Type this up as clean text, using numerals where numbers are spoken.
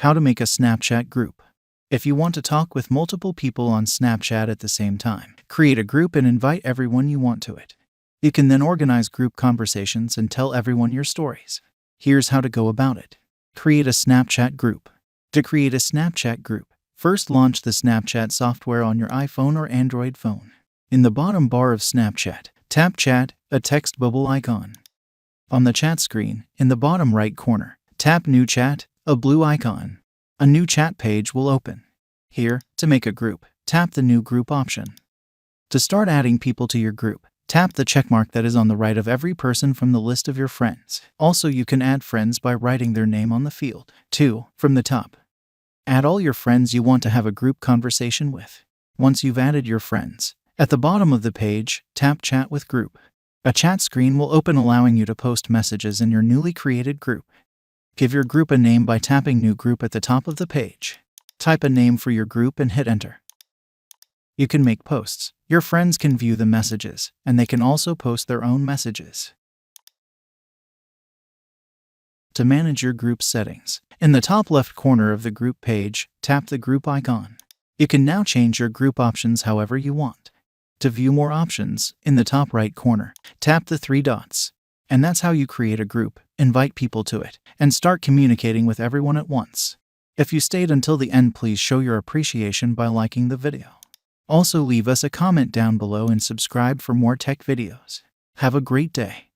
How to make a Snapchat group. If you want to talk with multiple people on Snapchat at the same time, create a group and invite everyone you want to it. You can then organize group conversations and tell everyone your stories. Here's how to go about it. Create a Snapchat group. To create a Snapchat group, first launch the Snapchat software on your iPhone or Android phone. In the bottom bar of Snapchat, tap Chat, a text bubble icon. On the chat screen, in the bottom right corner, tap New Chat, a blue icon. A new chat page will open. Here, to make a group, tap the New Group option. To start adding people to your group, tap the checkmark that is on the right of every person from the list of your friends. Also, you can add friends by writing their name on the field. 2. From the top, add all your friends you want to have a group conversation with. Once you've added your friends, at the bottom of the page, tap Chat with Group. A chat screen will open allowing you to post messages in your newly created group. Give your group a name by tapping New Group at the top of the page. Type a name for your group and hit Enter. You can make posts. Your friends can view the messages, and they can also post their own messages. To manage your group settings, in the top left corner of the group page, tap the group icon. You can now change your group options however you want. To view more options, in the top right corner, tap the 3 dots. And that's how you create a group, invite people to it, and start communicating with everyone at once. If you stayed until the end, please show your appreciation by liking the video. Also, leave us a comment down below and subscribe for more tech videos. Have a great day.